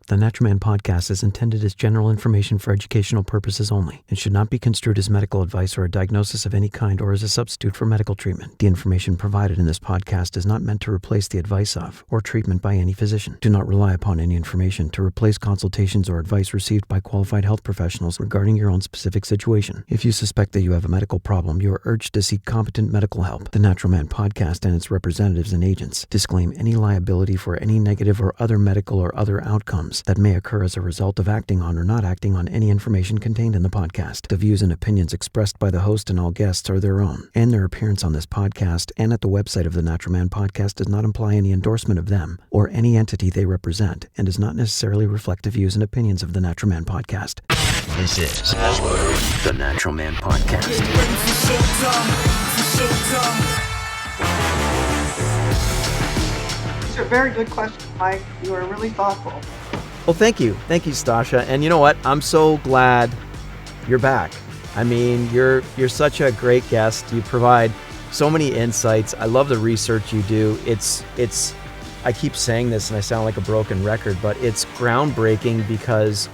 The Natural Man podcast is intended as general information for educational purposes only and should not be construed as medical advice or a diagnosis of any kind or as a substitute for medical treatment. The information provided in this podcast is not meant to replace the advice of or treatment by any physician. Do not rely upon any information to replace consultations or advice received by qualified health professionals regarding your own specific situation. If you suspect that you have a medical problem, you are urged to seek competent medical help. The Natural Man podcast and its representatives and agents disclaim any liability for any negative or other medical or other outcomes that may occur as a result of acting on or not acting on any information contained in the podcast. The views and opinions expressed by the host and all guests are their own, and their appearance on this podcast and at the website of the Natural Man podcast does not imply any endorsement of them or any entity they represent and does not necessarily reflect the views and opinions of the Natural Man podcast. This is the Natural Man podcast. These are very good questions, Mike. You are really thoughtful. Well, thank you. Thank you, Stasha. And you know what? I'm so glad you're back. I mean, you're such a great guest. You provide so many insights. I love the research you do. It's I keep saying this and I sound like a broken record, but it's groundbreaking because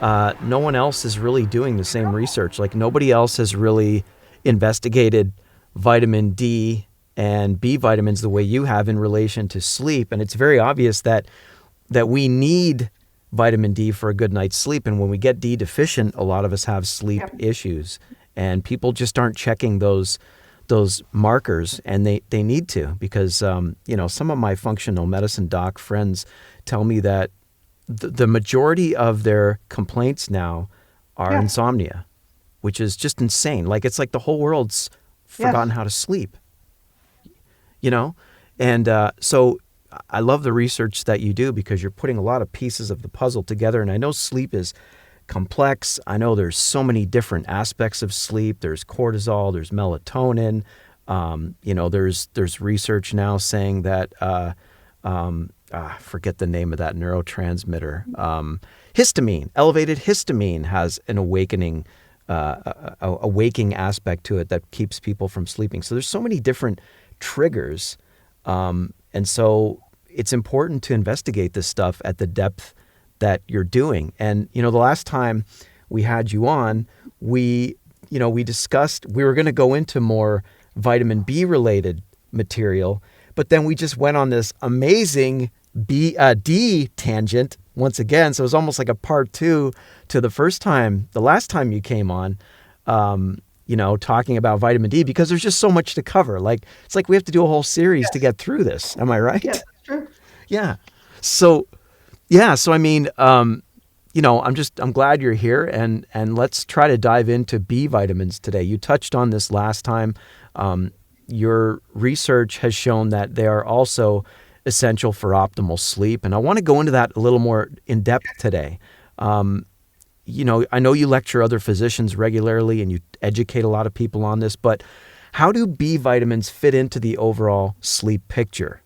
no one else is really doing the same research. Like nobody else has really investigated vitamin D and B vitamins the way you have in relation to sleep. And it's very obvious that we need vitamin D for a good night's sleep. And when we get D deficient, a lot of us have sleep issues, and people just aren't checking those markers, and they need to, because some of my functional medicine doc friends tell me that the majority of their complaints now are insomnia, which is just insane. Like it's like the whole world's forgotten how to sleep, and so I love the research that you do because you're putting a lot of pieces of the puzzle together. And I know sleep is complex. I know there's so many different aspects of sleep. There's cortisol, there's melatonin. There's research now saying that, forget the name of that neurotransmitter. Histamine, elevated histamine has an awakening aspect to it that keeps people from sleeping. So there's so many different triggers. And so it's important to investigate this stuff at the depth that you're doing. And, the last time we had you on, we discussed, we were going to go into more vitamin B related material, but then we just went on this amazing D tangent once again. So it was almost like a part two to the last time you came on, talking about vitamin D, because there's just so much to cover. Like, it's like we have to do a whole series to get through this. Am I right? Yes, true. Yeah. So I mean, I'm glad you're here, and let's try to dive into B vitamins today. You touched on this last time. Your research has shown that they are also essential for optimal sleep. And I want to go into that a little more in depth today. I know you lecture other physicians regularly and you educate a lot of people on this, but how do B vitamins fit into the overall sleep picture?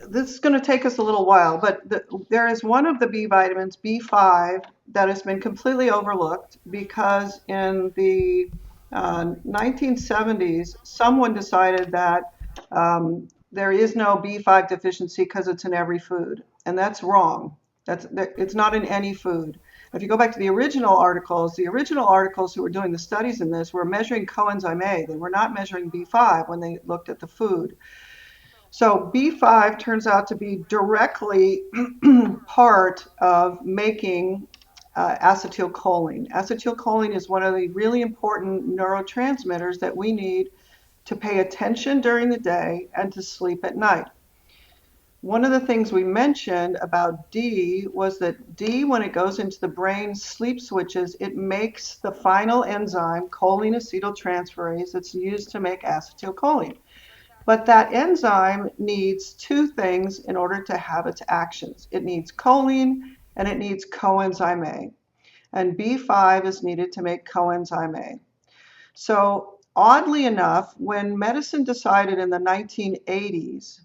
This is going to take us a little while, but there is one of the B vitamins, B5, that has been completely overlooked because in the 1970s, someone decided that there is no B5 deficiency because it's in every food, and that's wrong. It's not in any food. If you go back to the original articles who were doing the studies in this were measuring coenzyme A. They were not measuring B5 when they looked at the food. So B5 turns out to be directly part of making acetylcholine. Acetylcholine is one of the really important neurotransmitters that we need to pay attention during the day and to sleep at night. One of the things we mentioned about D was that D, when it goes into the brain sleep switches, it makes the final enzyme, choline acetyltransferase, that's used to make acetylcholine. But that enzyme needs two things in order to have its actions. It needs choline and it needs coenzyme A. And B5 is needed to make coenzyme A. So oddly enough, when medicine decided in the 1980s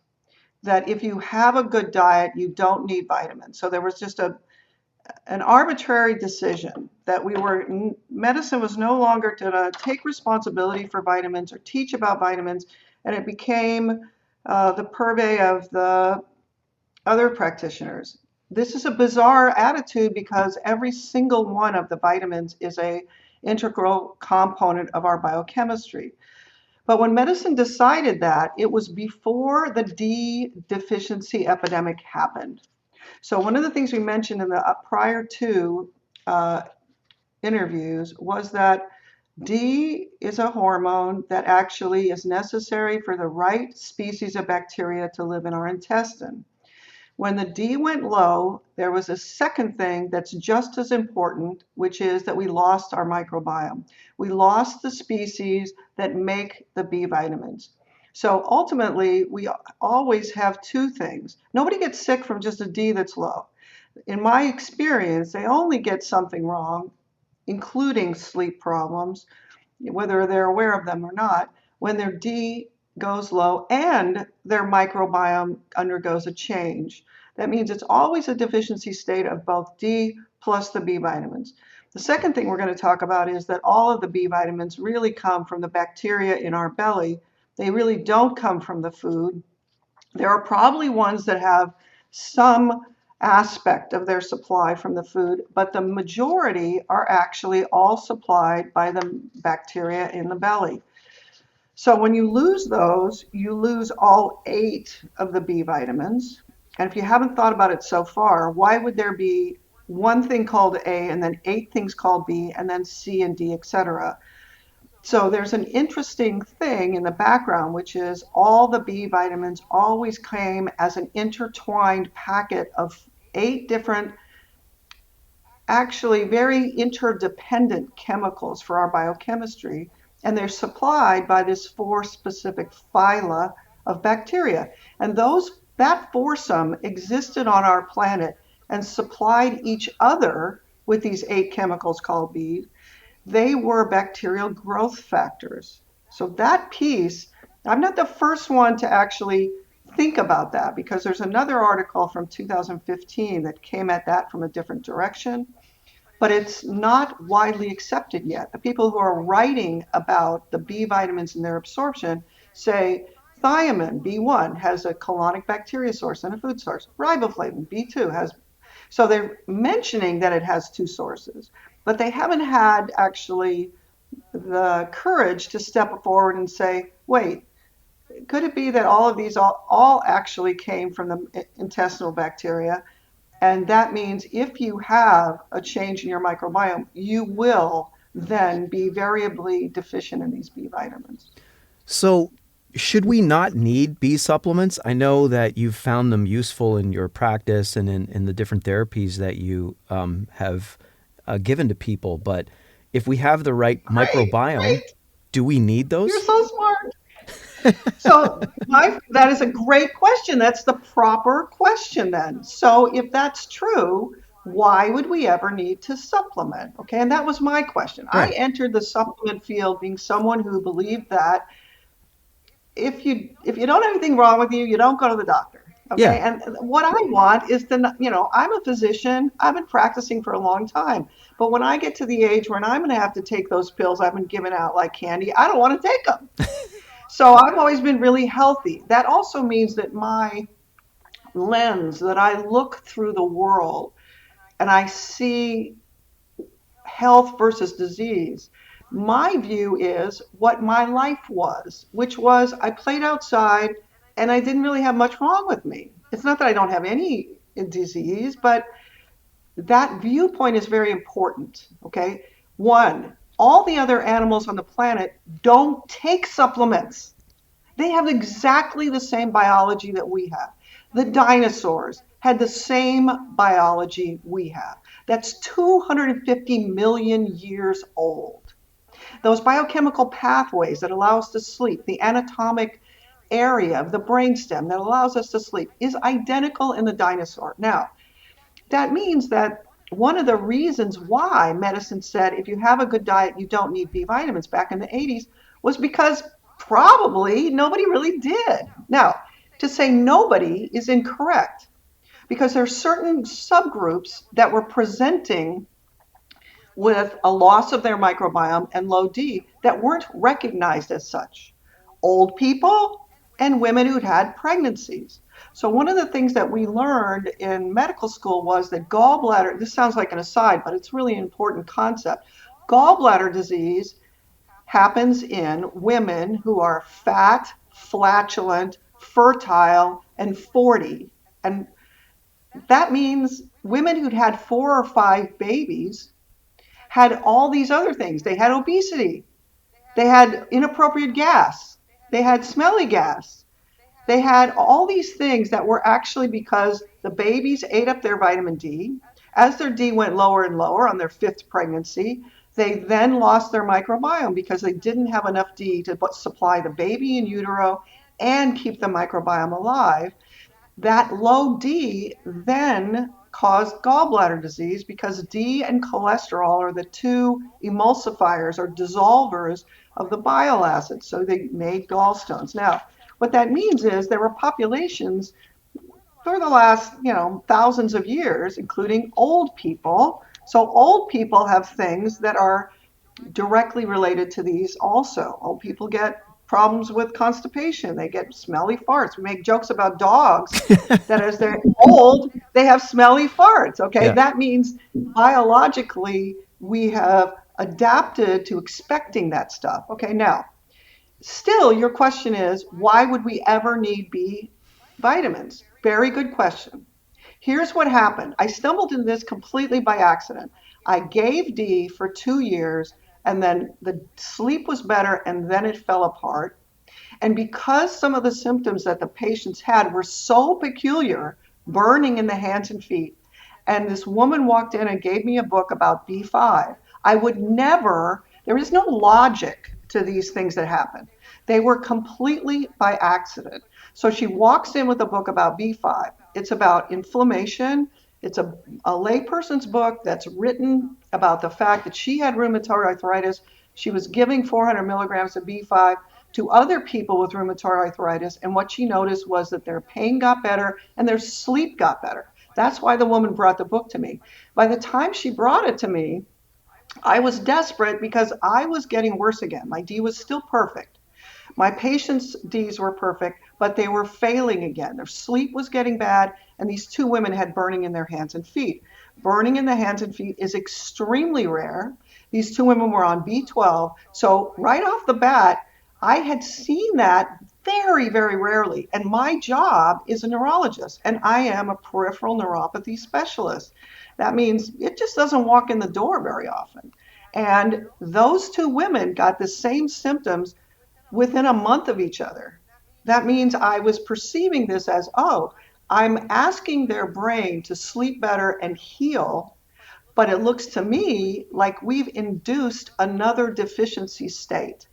that if you have a good diet, you don't need vitamins. So there was just an arbitrary decision that medicine was no longer going to take responsibility for vitamins or teach about vitamins, and it became the purvey of the other practitioners. This is a bizarre attitude because every single one of the vitamins is a integral component of our biochemistry. But when medicine decided that, it was before the D deficiency epidemic happened. So one of the things we mentioned in the prior two uh, interviews was that D is a hormone that actually is necessary for the right species of bacteria to live in our intestine. When the D went low, there was a second thing that's just as important, which is that we lost our microbiome. We lost the species that make the B vitamins. So ultimately, we always have two things. Nobody gets sick from just a D that's low. In my experience, they only get something wrong, including sleep problems, whether they're aware of them or not, when their D goes low and their microbiome undergoes a change. That means it's always a deficiency state of both D plus the B vitamins. The second thing we're going to talk about is that all of the B vitamins really come from the bacteria in our belly. They really don't come from the food. There are probably ones that have some aspect of their supply from the food, but the majority are actually all supplied by the bacteria in the belly. So when you lose those, you lose all 8 of the B vitamins. And if you haven't thought about it so far, why would there be one thing called A and then 8 things called B and then C and D, etc.? So there's an interesting thing in the background, which is all the B vitamins always came as an intertwined packet of 8 different, actually very interdependent chemicals for our biochemistry, and they're supplied by this 4 specific phyla of bacteria. And that foursome existed on our planet and supplied each other with these 8 chemicals called B. They were bacterial growth factors. So that piece, I'm not the first one to actually think about that because there's another article from 2015 that came at that from a different direction, but it's not widely accepted yet. The people who are writing about the B vitamins and their absorption say thiamine, B1, has a colonic bacteria source and a food source. Riboflavin, B2, has. So they're mentioning that it has 2 sources, but they haven't had actually the courage to step forward and say, wait, could it be that all of these all actually came from the intestinal bacteria? And that means if you have a change in your microbiome, you will then be variably deficient in these B vitamins. So, should we not need B supplements? I know that you've found them useful in your practice and in the different therapies that you have given to people. But if we have the right Great, microbiome, great. do we need You're those? so smart. So that is a great question. That's the proper question then. So if that's true, why would we ever need to supplement? Okay, and that was my question. I Right. entered the supplement field being someone who believed that if you don't have anything wrong with you, you don't go to the doctor. Okay, Yeah. and what I want is to, I'm a physician. I've been practicing for a long time, but when I get to the age when I'm going to have to take those pills I've been giving out like candy, I don't want to take them. So I've always been really healthy. That also means that my lens, that I look through the world and I see health versus disease. My view is what my life was, which was I played outside and I didn't really have much wrong with me. It's not that I don't have any disease, but that viewpoint is very important. Okay. One, all the other animals on the planet don't take supplements. They have exactly the same biology that we have. The dinosaurs had the same biology we have. That's 250 million years old. Those biochemical pathways that allow us to sleep, the anatomic area of the brainstem that allows us to sleep, is identical in the dinosaur. Now, that means that one of the reasons why medicine said if you have a good diet, you don't need B vitamins back in the 80s was because probably nobody really did. Now, to say nobody is incorrect because there are certain subgroups that were presenting with a loss of their microbiome and low D that weren't recognized as such. Old people and women who'd had pregnancies. So one of the things that we learned in medical school was that gallbladder, this sounds like an aside, but it's really an important concept. Gallbladder disease happens in women who are fat, flatulent, fertile, and 40. And that means women who'd had 4 or 5 babies had all these other things. They had obesity, they had inappropriate gas, they had smelly gas, they had all these things that were actually because the babies ate up their vitamin D. As their D went lower and lower on their fifth pregnancy, they then lost their microbiome because they didn't have enough D to supply the baby in utero and keep the microbiome alive. That low D then caused gallbladder disease because D and cholesterol are the two emulsifiers or dissolvers of the bile acids. So they made gallstones. Now, what that means is there were populations for the last, thousands of years, including old people. So old people have things that are directly related to these also. Old people get problems with constipation. They get smelly farts. We make jokes about dogs that as they're old, they have smelly farts. Okay, Yeah. that means biologically we have adapted to expecting that stuff. Okay, now, still, your question is why would we ever need B vitamins? Very good question. Here's what happened. I stumbled into this completely by accident. I gave D for 2 years, and then the sleep was better, and then it fell apart. And because some of the symptoms that the patients had were so peculiar, burning in the hands and feet, and this woman walked in and gave me a book about B5, I would never, there is no logic to these things that happen. They were completely by accident. So she walks in with a book about B5. It's about inflammation. It's a layperson's book that's written about the fact that she had rheumatoid arthritis. She was giving 400 milligrams of B5 to other people with rheumatoid arthritis. And what she noticed was that their pain got better and their sleep got better. That's why the woman brought the book to me. By the time she brought it to me, I was desperate because I was getting worse again. My D was still perfect. My patients' Ds were perfect, but they were failing again. Their sleep was getting bad, and these two women had burning in their hands and feet. Burning in the hands and feet is extremely rare. These two women were on B12. So right off the bat, I had seen that very, very rarely. And my job is a neurologist, and I am a peripheral neuropathy specialist. That means it just doesn't walk in the door very often. And those two women got the same symptoms within a month of each other. That means I was perceiving this as, oh, I'm asking their brain to sleep better and heal, but it looks to me like we've induced another deficiency state.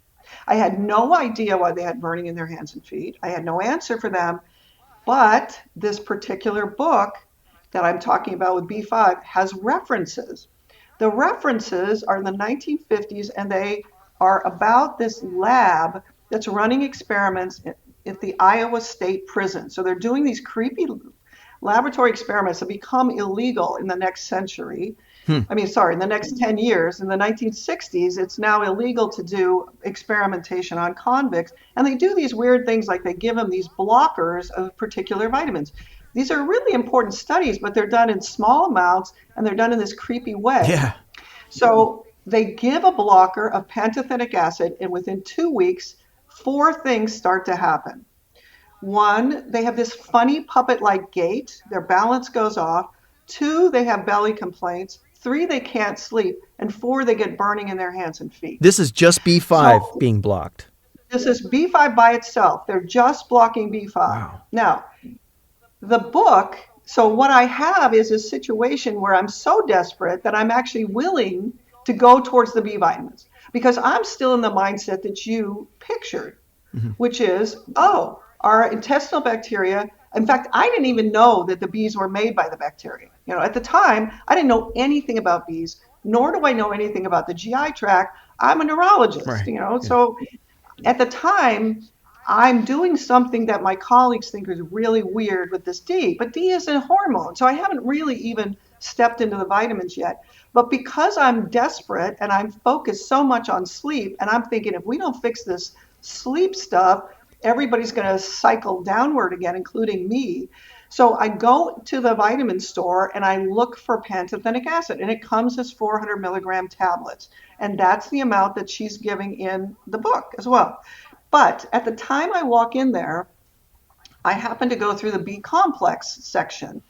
I had no idea why they had burning in their hands and feet. I had no answer for them, but this particular book that I'm talking about with B5 has references. The references are in the 1950s, and they are about this lab that's running experiments at the Iowa State Prison. So they're doing these creepy laboratory experiments that become illegal in the next century. In the next 10 years. In the 1960s, it's now illegal to do experimentation on convicts. And they do these weird things like they give them these blockers of particular vitamins. These are really important studies, but they're done in small amounts and they're done in this creepy way. Yeah. So they give a blocker of pantothenic acid, and within 2 weeks, 4 things start to happen. One, they have this funny puppet-like gait. Their balance goes off. 2, they have belly complaints. 3, they can't sleep. And 4, they get burning in their hands and feet. This is just B5 So being blocked. this is B5 by itself. They're just blocking B5. Wow. Now, the book, so what I have is a situation where I'm so desperate that I'm actually willing to go towards the B vitamins because I'm still in the mindset that you pictured, which is, oh, our intestinal bacteria. In fact, I didn't even know that the bees were made by the bacteria. At the time, I didn't know anything about bees, nor do I know anything about the GI tract. I'm a neurologist, Right. So at the time, I'm doing something that my colleagues think is really weird with this D, but D is a hormone. So I haven't really even stepped into the vitamins yet. But because I'm desperate and I'm focused so much on sleep, and I'm thinking if we don't fix this sleep stuff, everybody's going to cycle downward again, including me. So I go to the vitamin store and I look for pantothenic acid, and it comes as 400 milligram tablets. And that's the amount that she's giving in the book as well. But at the time I walk in there, I happen to go through the B complex section.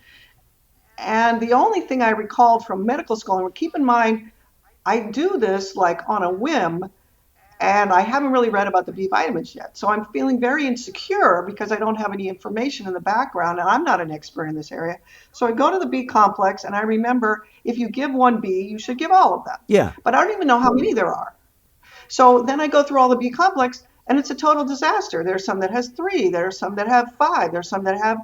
And the only thing I recalled from medical school, and keep in mind, I do this like on a whim, and I haven't really read about the B vitamins yet. So I'm feeling very insecure because I don't have any information in the background, and I'm not an expert in this area. So I go to the B complex, and I remember if you give one B, you should give all of them. Yeah. But I don't even know how many there are. So then I go through all the B complex, and it's a total disaster. There's some that has 3, there's some that have 5, there's some that have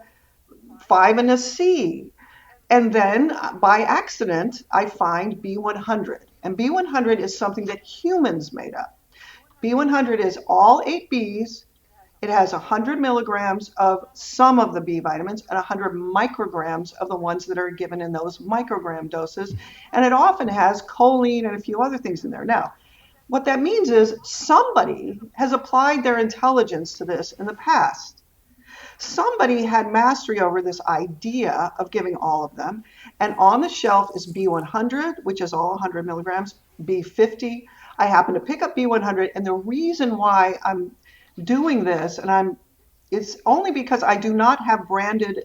5 and a C. And then by accident, I find B100. And B100 is something that humans made up. B100 is all 8 Bs. It has 100 milligrams of some of the B vitamins and 100 micrograms of the ones that are given in those microgram doses. And it often has choline and a few other things in there. Now, what that means is somebody has applied their intelligence to this in the past. Somebody had mastery over this idea of giving all of them. And on the shelf is B100, which is all 100 milligrams, B50. I happen to pick up B100. And the reason why I'm doing this, it's only because I do not have branded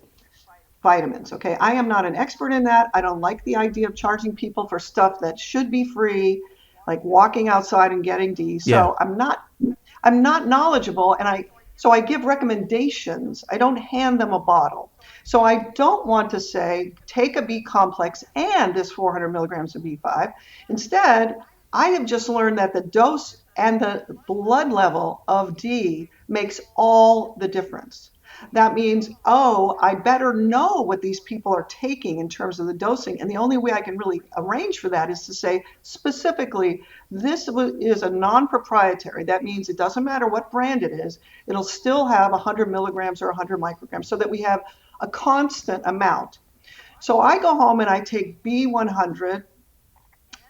vitamins. Okay. I am not an expert in that. I don't like the idea of charging people for stuff that should be free, like walking outside and getting D. So Yeah. I'm not knowledgeable, and so I give recommendations. I don't hand them a bottle. So I don't want to say, take a B complex and this 400 milligrams of B5. Instead, I have just learned that the dose and the blood level of D makes all the difference. That means, oh, I better know what these people are taking in terms of the dosing. And the only way I can really arrange for that is to say specifically, this is a non-proprietary. That means it doesn't matter what brand it is. It'll still have 100 milligrams or 100 micrograms so that we have a constant amount. So I go home and I take B100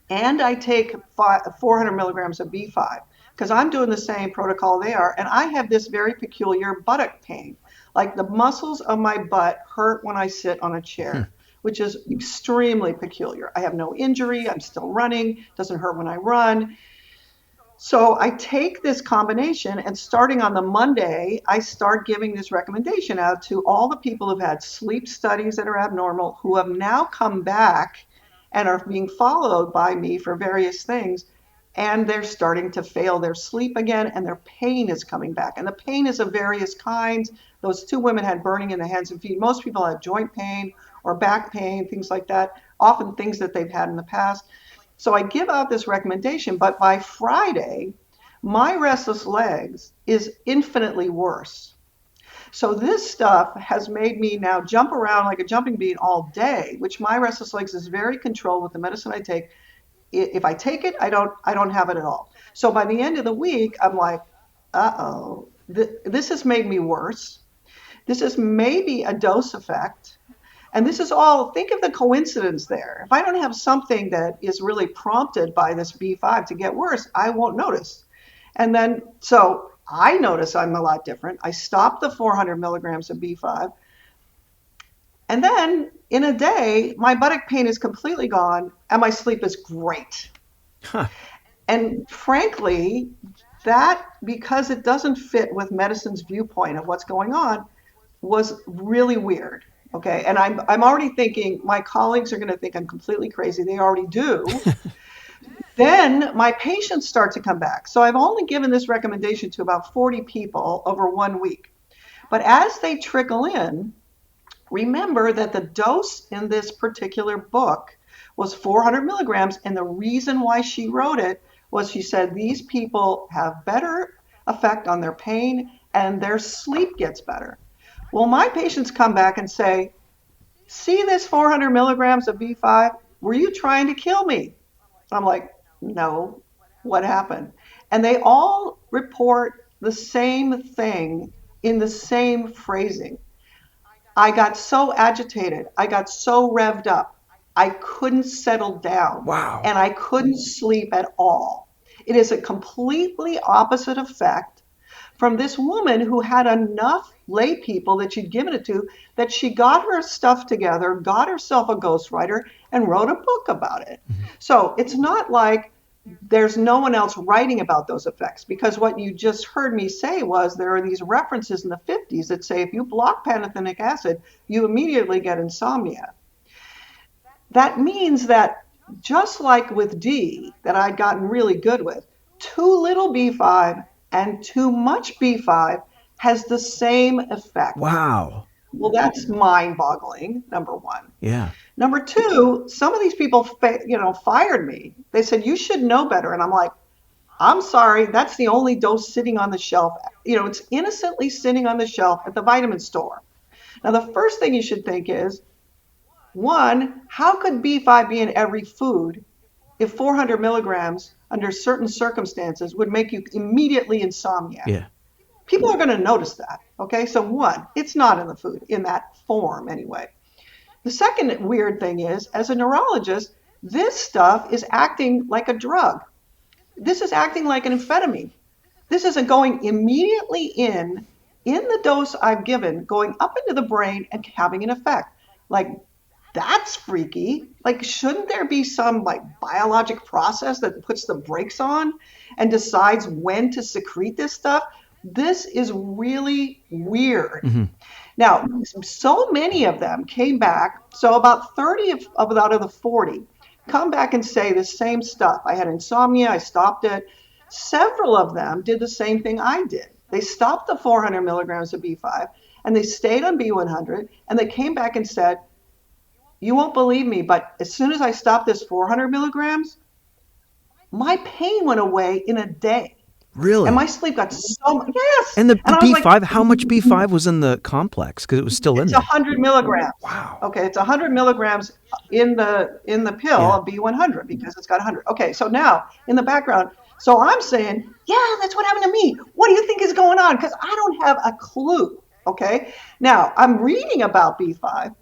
and I take 400 milligrams of B5 because I'm doing the same protocol they are. And I have this very peculiar buttock pain. Like the muscles of my butt hurt when I sit on a chair, which is extremely peculiar. I have no injury. I'm still running. Doesn't hurt when I run. So I take this combination, and starting on the Monday, I start giving this recommendation out to all the people who've had sleep studies that are abnormal, who have now come back and are being followed by me for various things. And they're starting to fail their sleep again, and their pain is coming back. And the pain is of various kinds. Those 2 women had burning in the hands and feet. Most people have joint pain or back pain, things like that, often things that they've had in the past. So I give out this recommendation, but by Friday, my restless legs is infinitely worse. So this stuff has made me now jump around like a jumping bean all day, which my restless legs is very controlled with the medicine I take. If I take it, I don't have it at all. So by the end of the week, I'm like, uh-oh, this has made me worse. This is maybe a dose effect. And this is all, think of the coincidence there. If I don't have something that is really prompted by this B5 to get worse, I won't notice. And then, so I notice I'm a lot different. I stop the 400 milligrams of B5. And then in a day, my buttock pain is completely gone and my sleep is great. Huh. And frankly, that, because it doesn't fit with medicine's viewpoint of what's going on, was really weird. Okay. And I'm already thinking my colleagues are going to think I'm completely crazy. They already do. Then my patients start to come back. So I've only given this recommendation to about 40 people over 1 week. But as they trickle in, remember that the dose in this particular book was 400 milligrams. And the reason why she wrote it was she said these people have better effect on their pain and their sleep gets better. Well, my patients come back and say, see this 400 milligrams of B5? Were you trying to kill me? I'm like, no, what happened? And they all report the same thing in the same phrasing. I got so agitated. I got so revved up. I couldn't settle down. Wow. And I couldn't sleep at all. It is a completely opposite effect from this woman who had enough lay people that she'd given it to that she got her stuff together, got herself a ghostwriter, and wrote a book about it. So it's not like there's no one else writing about those effects, because what you just heard me say was there are these references in the 50s that say if you block pantothenic acid, you immediately get insomnia. That means that just like with D, that I'd gotten really good with, too little B5 and too much B5 has the same effect. Wow. Well, that's mind-boggling, number one. Yeah. Number two, some of these people, fired me. They said, you should know better. And I'm like, I'm sorry, that's the only dose sitting on the shelf. It's innocently sitting on the shelf at the vitamin store. Now, the first thing you should think is, one, how could B5 be in every food if 400 milligrams under certain circumstances would make you immediately insomnia? Yeah. People are going to notice that. Okay, so one, it's not in the food in that form anyway. The second weird thing is, as a neurologist, this stuff is acting like a drug. This is acting like an amphetamine. This isn't going immediately in the dose I've given, going up into the brain and having an effect. Like, that's freaky. Like, shouldn't there be some biologic process that puts the brakes on and decides when to secrete this stuff? This is really weird. Mm-hmm. Now, so many of them came back. So about 30 of out of the 40 come back and say the same stuff. I had insomnia. I stopped it. Several of them did the same thing I did. They stopped the 400 milligrams of B5 and they stayed on B100, and they came back and said, you won't believe me, but as soon as I stopped this 400 milligrams, my pain went away in a day. Really? And my sleep got yes. And the I was B5, like, how much B5 was in the complex? Because it was still in it's there. 100 milligrams. Wow. Okay, it's 100 milligrams in the pill of B100 because it's got 100. Okay, so now in the background, so I'm saying, yeah, that's what happened to me. What do you think is going on? Because I don't have a clue. Okay, now I'm reading about B5.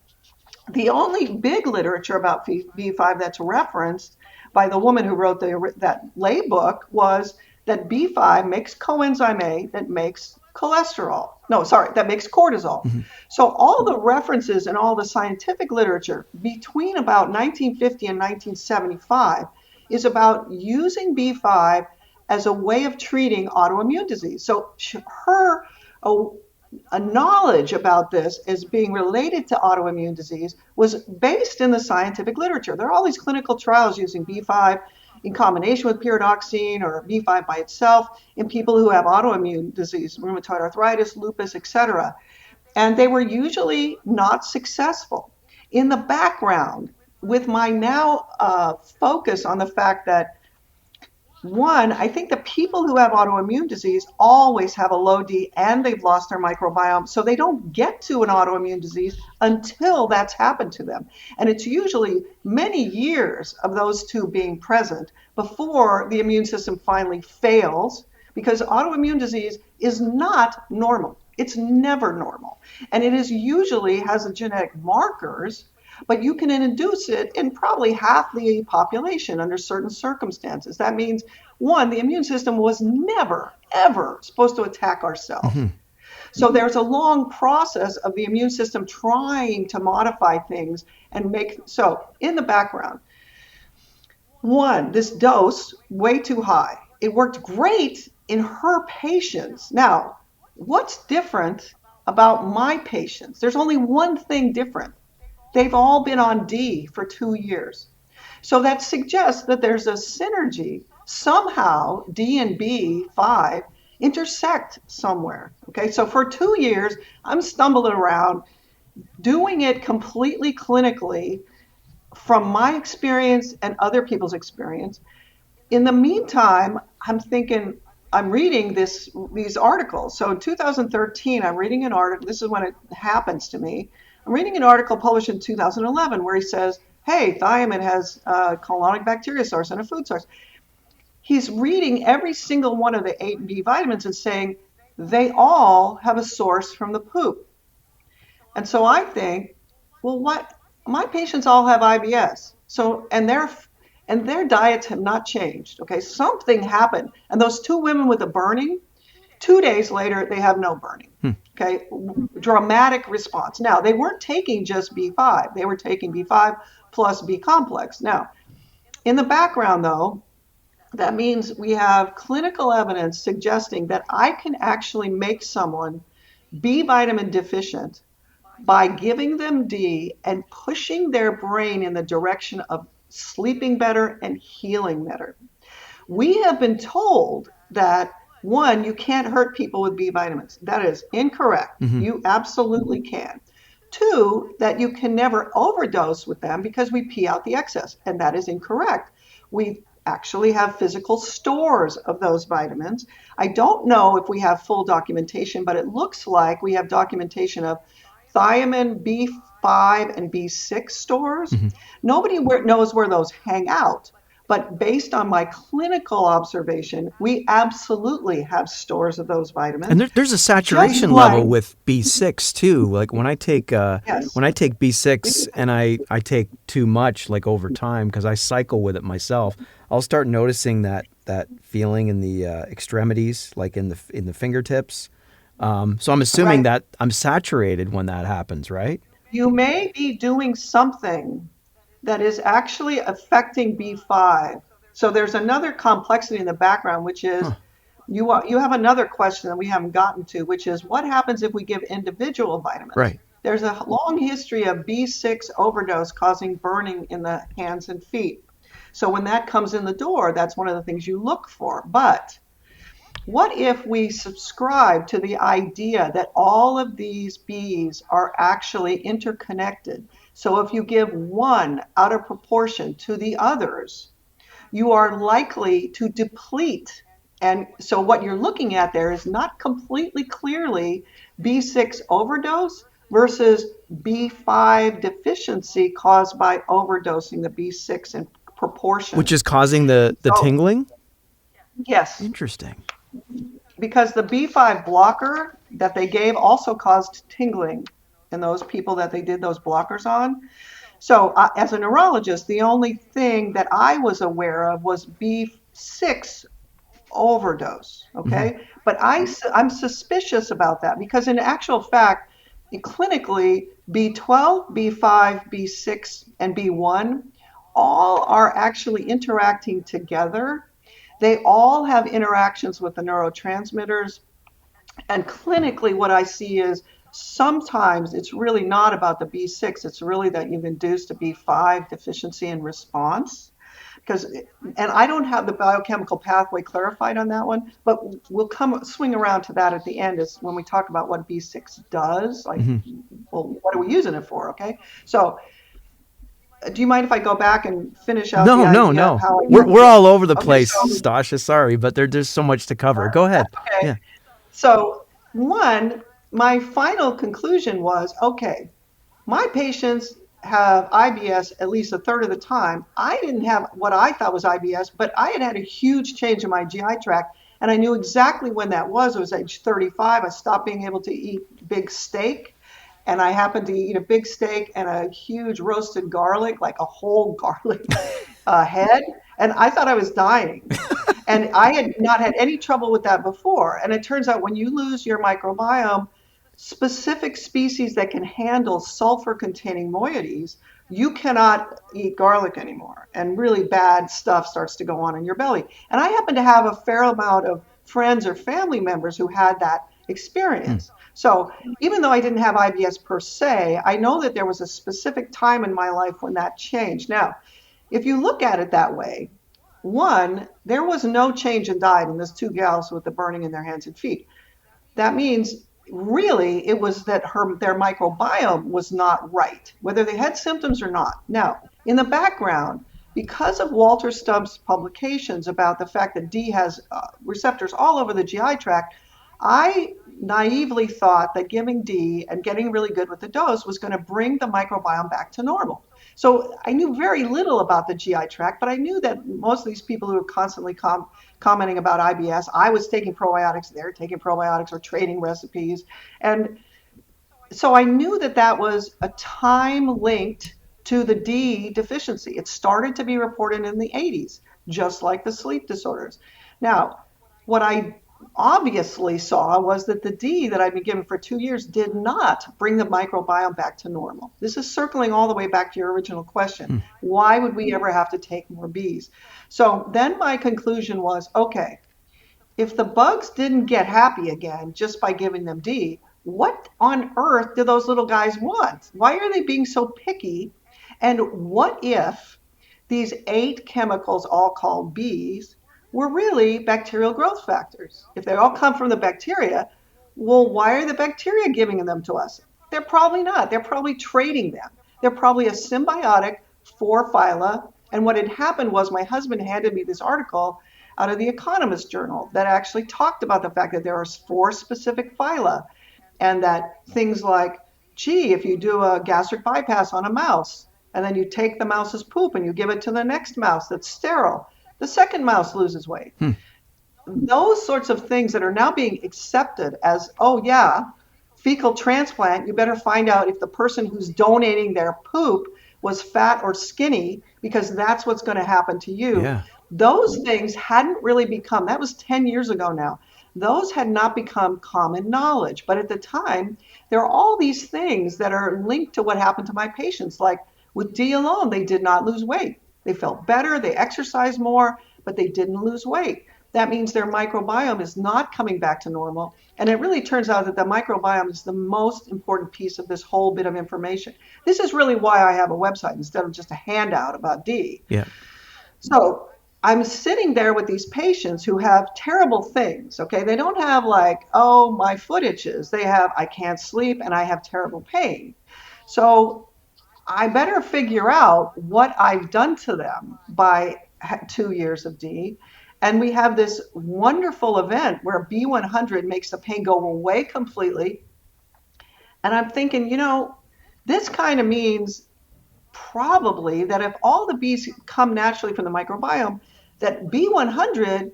The only big literature about B5 that's referenced by the woman who wrote that lay book was that B5 makes coenzyme A that makes cholesterol. No, sorry, that makes cortisol. Mm-hmm. So all the references and all the scientific literature between about 1950 and 1975 is about using B5 as a way of treating autoimmune disease. So her a knowledge about this as being related to autoimmune disease was based in the scientific literature. There are all these clinical trials using B5 in combination with pyridoxine or B5 by itself in people who have autoimmune disease, rheumatoid arthritis, lupus, etc. And they were usually not successful. In the background, with my now focus on the fact that, one, I think the people who have autoimmune disease always have a low D and they've lost their microbiome, so they don't get to an autoimmune disease until that's happened to them. And it's usually many years of those two being present before the immune system finally fails, because autoimmune disease is not normal. It's never normal. And it is usually has a genetic markers, but you can induce it in probably half the population under certain circumstances. That means, one, the immune system was never, ever supposed to attack our cells. Mm-hmm. So there's a long process of the immune system trying to modify things and make, so in the background, one, this dose, way too high. It worked great in her patients. Now, what's different about my patients? There's only one thing different. They've all been on D for 2 years. So that suggests that there's a synergy. Somehow D and B5 intersect somewhere. Okay, so for 2 years, I'm stumbling around doing it completely clinically from my experience and other people's experience. In the meantime, I'm reading these articles. So in 2013, I'm reading an article. This is when it happens to me. I'm reading an article published in 2011 where he says, hey, thiamine has a colonic bacteria source and a food source. He's reading every single one of the 8 B vitamins and saying they all have a source from the poop. And so I think, well, what? My patients all have IBS. So, and their diets have not changed. Okay, something happened. And those 2 women with the burning, 2 days later, they have no burning. Hmm. Okay, dramatic response. Now, they weren't taking just B5, they were taking B5 plus B complex. Now, in the background, though, that means we have clinical evidence suggesting that I can actually make someone B vitamin deficient by giving them D and pushing their brain in the direction of sleeping better and healing better. We have been told that one, you can't hurt people with B vitamins. That is incorrect. Hmm. You absolutely can. Two, that you can never overdose with them because we pee out the excess, and that is incorrect. We actually have physical stores of those vitamins. I don't know if we have full documentation, but it looks like we have documentation of thiamine B5 and B6 stores. Hmm. Nobody knows where those hang out. But based on my clinical observation, we absolutely have stores of those And vitamins. there's a Just saturation level like, with B6 too. Like yes, when I take B6 and I take too much like over time because I cycle with it myself, I'll start noticing that feeling in the extremities, like in the fingertips. So I'm assuming right. that I'm saturated when that happens, right? You may be doing something that is actually affecting B5. So there's another complexity in the background, which is Huh. you have another question that we haven't gotten to, which is what happens if we give individual vitamins? Right. There's a long history of B6 overdose causing burning in the hands and feet. So when that comes in the door, that's one of the things you look for. But what if we subscribe to the idea that all of these bees are actually interconnected? So if you give one out of proportion to the others, you are likely to deplete. And so what you're looking at there is not completely clearly B6 overdose versus B5 deficiency caused by overdosing the B6 in Which proportion. is causing the So, tingling? yes, Interesting. because the B5 blocker that they gave also caused tingling in those people that they did those blockers on. So, as a neurologist, the only thing that I was aware of was B6 overdose. Hmm. Okay. But I'm suspicious about that because, in actual fact, clinically, B12, B5, B6, and B1 all are actually interacting together. They all have interactions with the neurotransmitters. And clinically, what I see is sometimes it's really not about the B6, it's really that you've induced a B5 deficiency in response. Because, and I don't have the biochemical pathway clarified on that one, but we'll come swing around to that at the end is when we talk about what B6 does. Like, Hmm. well, what are we using it for? Okay. So, do you mind if I go back and finish out the No, no, idea of no. how I We're got? all over the Okay. place, So, Stasha. Sorry, but there's so much to cover. Go ahead. okay. Yeah. So, one, my final conclusion was okay, my patients have IBS at least a third of the time. I didn't have what I thought was IBS, but I had had a huge change in my GI tract, and I knew exactly when that was. It was age 35. I stopped being able to eat big steak, and I happened to eat a big steak and a huge roasted garlic, like a whole garlic head, and I thought I was dying. And I had not had any trouble with that before. And it turns out when you lose your microbiome, specific species that can handle sulfur containing moieties, you cannot eat garlic anymore. And really bad stuff starts to go on in your belly. And I happen to have a fair amount of friends or family members who had that Hmm. experience. So even though I didn't have IBS per se, I know that there was a specific time in my life when that changed. Now, if you look at it that way, one, there was no change in diet in those two gals with the burning in their hands and feet. That means really it was that their microbiome was not right, whether they had symptoms or not. Now, in the background, because of Walter Stubbs' publications about the fact that D has receptors all over the GI tract, I naively thought that giving D and getting really good with the dose was going to bring the microbiome back to normal. So I knew very little about the GI tract, but I knew that most of these people who were constantly commenting about IBS, I was taking probiotics, they're taking probiotics or trading recipes. And so I knew that that was a time linked to the D deficiency. It started to be reported in the 80s, just like the sleep disorders. Now, what I obviously saw was that the D that I'd been given for 2 years did not bring the microbiome back to normal. This is circling all the way back to your original question. Hmm. Why would we ever have to take more Bs? So then my conclusion was, okay, if the bugs didn't get happy again just by giving them D, what on earth do those little guys want? Why are they being so picky? And what if these 8 chemicals, all called Bs, were really bacterial growth factors? If they all come from the bacteria, well, why are the bacteria giving them to us? They're probably not. They're probably trading them. They're probably a symbiotic for phyla. And what had happened was my husband handed me this article out of the Economist Journal that actually talked about the fact that there are 4 specific phyla, and that things like, gee, if you do a gastric bypass on a mouse and then you take the mouse's poop and you give it to the next mouse that's sterile, the second mouse loses weight. Hmm. Those sorts of things that are now being accepted as, oh, yeah, fecal transplant, you better find out if the person who's donating their poop was fat or skinny, because that's what's going to happen to you. Yeah. Those things hadn't really become, that was 10 years ago now. Those had not become common knowledge. But at the time, there are all these things that are linked to what happened to my patients. Like with D alone, they did not lose weight. They felt better, they exercised more, but they didn't lose weight. That means their microbiome is not coming back to normal. And it really turns out that the microbiome is the most important piece of this whole bit of information. This is really why I have a website instead of just a handout about D. Yeah. So I'm sitting there with these patients who have terrible things. Okay. They don't have like, oh, my foot itches. They have, I can't sleep and I have terrible pain. So I better figure out what I've done to them by 2 years of D. And we have this wonderful event where B100 makes the pain go away completely. And I'm thinking, this kind of means probably that if all the Bs come naturally from the microbiome, that B100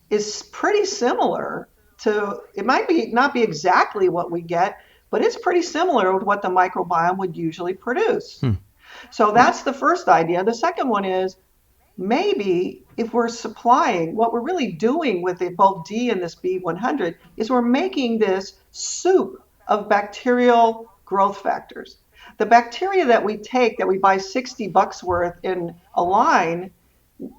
is pretty similar to, it might be not be exactly what we get, but it's pretty similar with what the microbiome would usually produce. Hmm. So that's the first idea. The second one is, maybe if we're supplying, what we're really doing with it, both D and this B100, is we're making this soup of bacterial growth factors. The bacteria that we take, that we buy $60 worth in a line,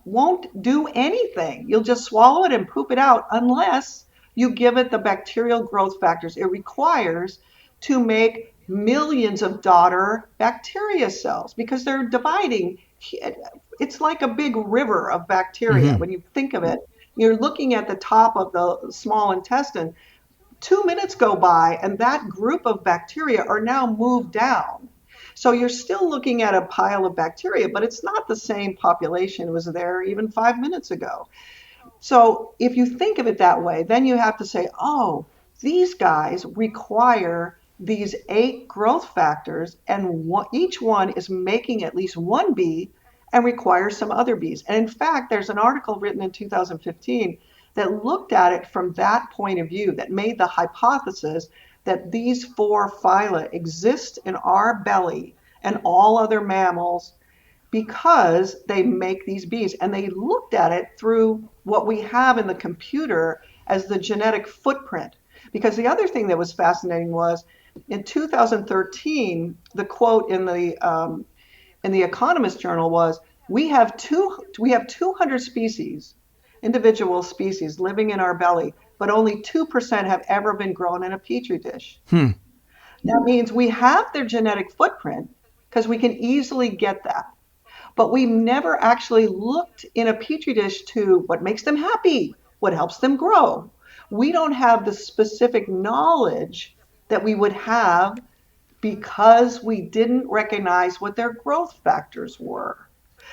won't do anything. You'll just swallow it and poop it out unless you give it the bacterial growth factors it requires to make millions of daughter bacteria cells, because they're dividing. It's like a big river of bacteria. Hmm. When you think of it, you're looking at the top of the small intestine. 2 minutes go by and that group of bacteria are now moved down. So you're still looking at a pile of bacteria, but it's not the same population it was there even 5 minutes ago. So if you think of it that way, then you have to say, oh, these guys require these 8 growth factors, and each one is making at least one B and requires some other Bs. And in fact, there's an article written in 2015 that looked at it from that point of view, that made the hypothesis that these 4 phyla exist in our belly and all other mammals because they make these Bs. And they looked at it through what we have in the computer as the genetic footprint. Because the other thing that was fascinating was in 2013, the quote in the Economist Journal was, we have 200 species, individual species living in our belly, but only 2% have ever been grown in a petri dish. Hmm. That means we have their genetic footprint because we can easily get that. But we've never actually looked in a petri dish to what makes them happy, what helps them grow. We don't have the specific knowledge that we would have because we didn't recognize what their growth factors were.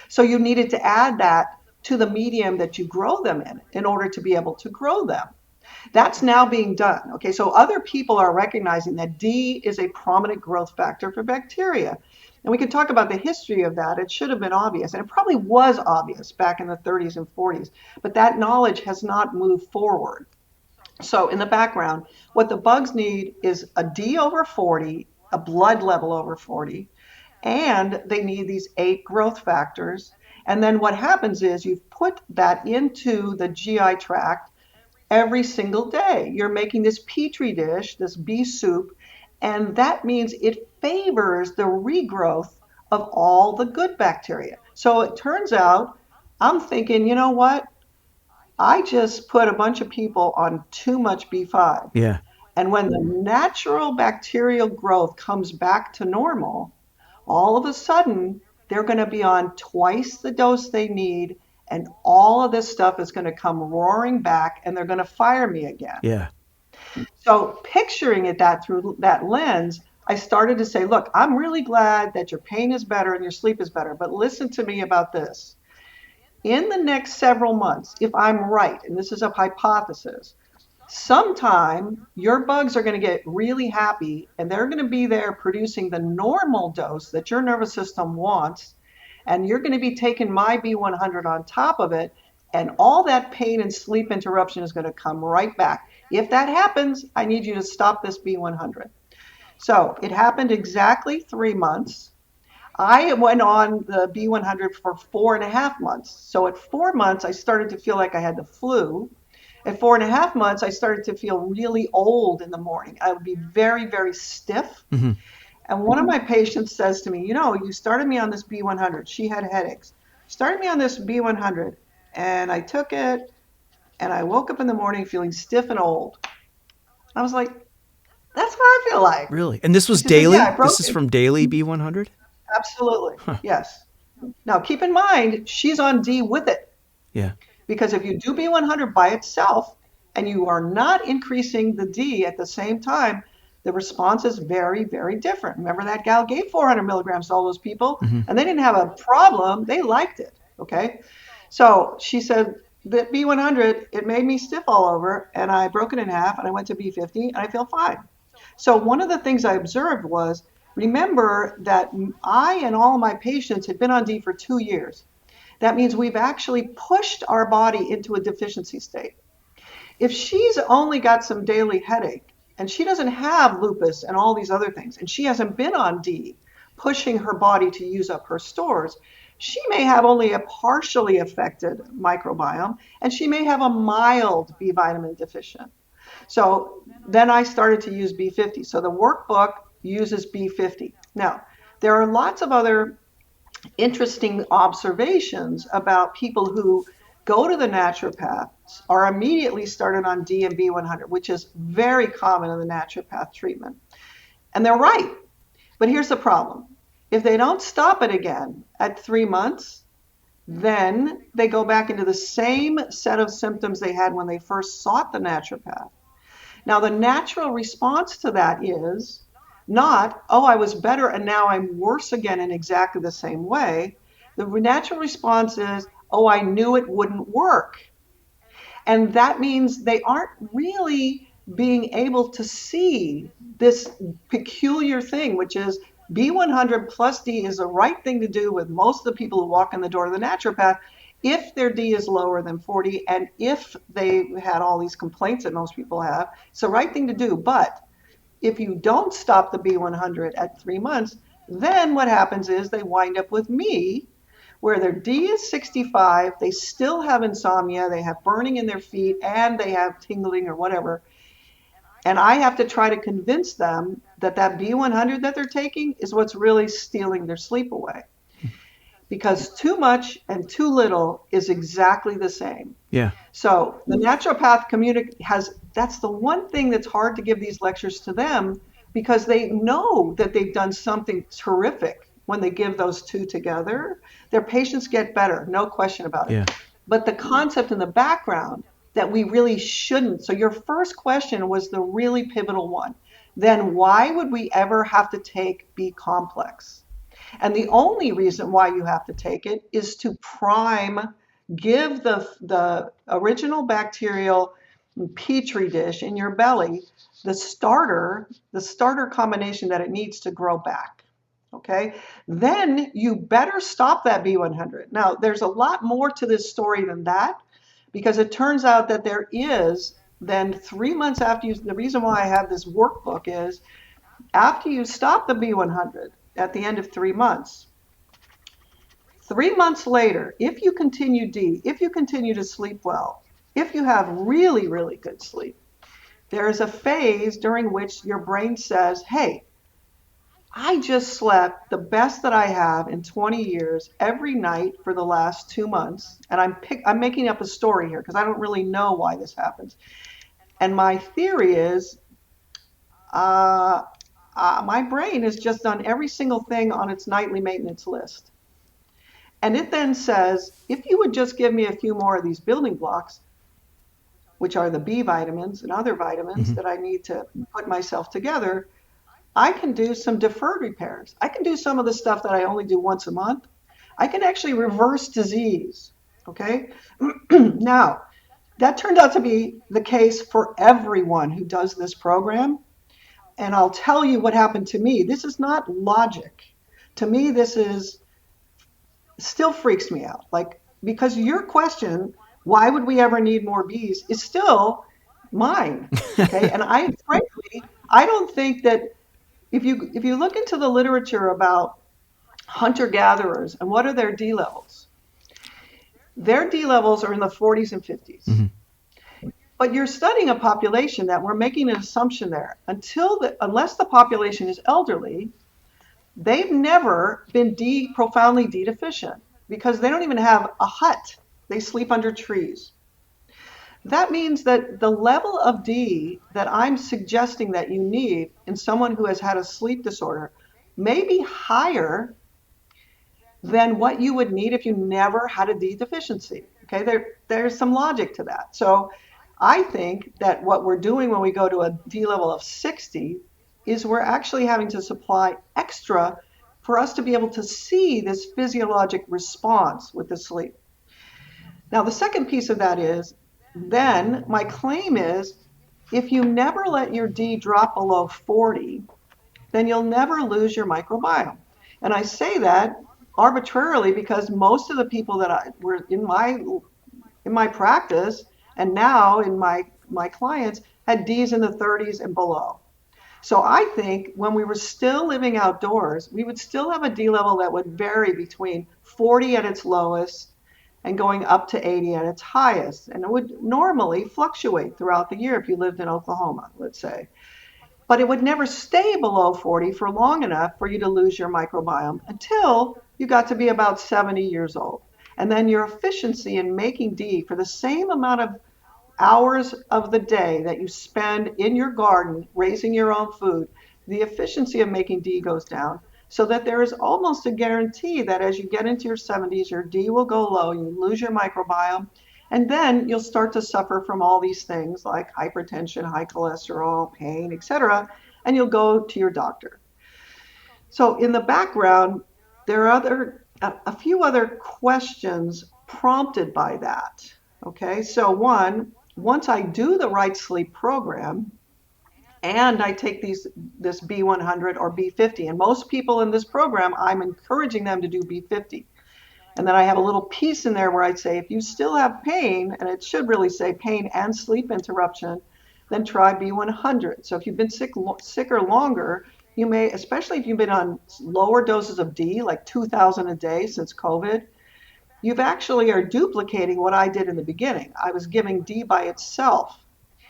So you needed to add that to the medium that you grow them in order to be able to grow them. That's now being done. Okay, so other people are recognizing that D is a prominent growth factor for bacteria. And we can talk about the history of that. It should have been obvious, and it probably was obvious back in the 30s and 40s, but that knowledge has not moved forward. So in the background, what the bugs need is a D over 40, a blood level over 40, and they need these 8 growth factors. And then what happens is you've put that into the GI tract. every single day. You're making this petri dish, this bee soup, and that means it favors the regrowth of all the good bacteria. So it turns out I'm thinking, you know what? I just put a bunch of people on too much B5. Yeah. And when the natural bacterial growth comes back to normal, all of a sudden they're going to be on twice the dose they need, and all of this stuff is going to come roaring back and they're going to fire me again. Yeah. So, picturing it that through that lens, I started to say, look, I'm really glad that your pain is better and your sleep is better, but listen to me about this. In the next several months, if I'm right, and this is a hypothesis, sometime your bugs are going to get really happy and they're going to be there producing the normal dose that your nervous system wants. And you're going to be taking my B100 on top of it. And all that pain and sleep interruption is going to come right back. If that happens, I need you to stop this B100. So it happened exactly 3 months. I went on the B100 for 4.5 months. So at 4 months, I started to feel like I had the flu. At 4.5 months, I started to feel really old in the morning. I would be very, very stiff. Hmm. And one of my patients says to me, you know, you started me on this B100. She had headaches. Started me on this B100, and I took it, and I woke up in the morning feeling stiff and old. I was like, that's what I feel like. Really? And this was She said, yeah, I daily? broke This is it. from daily B100? Absolutely. Yes. Now, keep in mind, she's on D with it. Yeah. Because if you do B100 by itself and you are not increasing the D at the same time, the response is very, very different. Remember that gal gave 400 milligrams to all those people Hmm. and they didn't have a problem. They liked it. Okay. So she said that B100, it made me stiff all over and I broke it in half and I went to B50 and I feel fine. So one of the things I observed was, remember that I and all of my patients had been on D for 2 years. That means we've actually pushed our body into a deficiency state. If she's only got some daily headache and she doesn't have lupus and all these other things, and she hasn't been on D, pushing her body to use up her stores, she may have only a partially affected microbiome and she may have a mild B vitamin deficient. So then I started to use B50. So the workbook uses B50. Now, there are lots of other interesting observations about people who go to the naturopaths are immediately started on D and B100, which is very common in the naturopath treatment. And they're right. But here's the problem. If they don't stop it again at 3 months, then they go back into the same set of symptoms they had when they first sought the naturopath. Now, the natural response to that is not, oh, I was better and now I'm worse again in exactly the same way. The natural response is, oh, I knew it wouldn't work. And that means they aren't really being able to see this peculiar thing, which is B100 plus D is the right thing to do with most of the people who walk in the door of the naturopath if their D is lower than 40 and if they had all these complaints that most people have. It's the right thing to do. But if you don't stop the B100 at 3 months, then what happens is they wind up with me, where their D is 65, they still have insomnia, they have burning in their feet, and they have tingling or whatever. And I have to try to convince them that that B100 that they're taking is what's really stealing their sleep away. Because too much and too little is exactly the same. Yeah. So the naturopath community that's the one thing that's hard to give these lectures to them because they know that they've done something terrific when they give those two together. Their patients get better, no question about it. Yeah. But the concept in the background that we really shouldn't. So your first question was the really pivotal one. Then why would we ever have to take B complex? And the only reason why you have to take it is to give the original bacterial petri dish in your belly the starter combination that it needs to grow back. Okay, then you better stop that B100. Now, there's a lot more to this story than that, because it turns out that there is then 3 months after the reason why I have this workbook is after you stop the B100 at the end of 3 months, 3 months later, if you continue D, if you continue to sleep well, If you have really, really good sleep, there is a phase during which your brain says, hey, I just slept the best that I have in 20 years every night for the last 2 months. And I'm making up a story here because I don't really know why this happens. And my theory is uh, my brain has just done every single thing on its nightly maintenance list. And it then says, if you would just give me a few more of these building blocks, which are the B vitamins and other vitamins Mhm. that I need to put myself together, I can do some deferred repairs. I can do some of the stuff that I only do once a month. I can actually reverse disease. Okay. Now, that turned out to be the case for everyone who does this program. And I'll tell you what happened to me. This is not logic. To me, this is still freaks me out. Like, because your question, why would we ever need more bees, is still mine. Okay. And I, frankly, I don't think that if you look into the literature about hunter gatherers and what are their D levels are in the 40s and 50s. Mhm. But you're studying a population that we're making an assumption there unless the population is elderly, they've never been profoundly D deficient because they don't even have a hut. They sleep under trees. That means that the level of D that I'm suggesting that you need in someone who has had a sleep disorder may be higher than what you would need if you never had a D deficiency. Okay, there's some logic to that. So I think that what we're doing when we go to a D level of 60 is we're actually having to supply extra for us to be able to see this physiologic response with the sleep. Now, the second piece of that is then my claim is if you never let your D drop below 40, then you'll never lose your microbiome. And I say that arbitrarily because most of the people that I were in my practice and now in my clients had D's in the 30s and below. So I think when we were still living outdoors, we would still have a D level that would vary between 40 at its lowest and going up to 80 at its highest. And it would normally fluctuate throughout the year if you lived in Oklahoma, let's say. But it would never stay below 40 for long enough for you to lose your microbiome until you got to be about 70 years old. And then your efficiency in making D for the same amount of hours of the day that you spend in your garden raising your own food, the efficiency of making D goes down. So that there is almost a guarantee that as you get into your 70s, your D will go low, you lose your microbiome, and then you'll start to suffer from all these things like hypertension, high cholesterol, pain, etc. And you'll go to your doctor. So in the background, there are a few other questions prompted by that. Okay, so once I do the right sleep program and I take this B100 or B50, and most people in this program, I'm encouraging them to do B50. And then I have a little piece in there where I'd say, if you still have pain, and it should really say pain and sleep interruption, then try B100. So if you've been sicker longer, you may, especially if you've been on lower doses of D, like 2,000 a day since COVID, you've actually are duplicating what I did in the beginning. I was giving D by itself.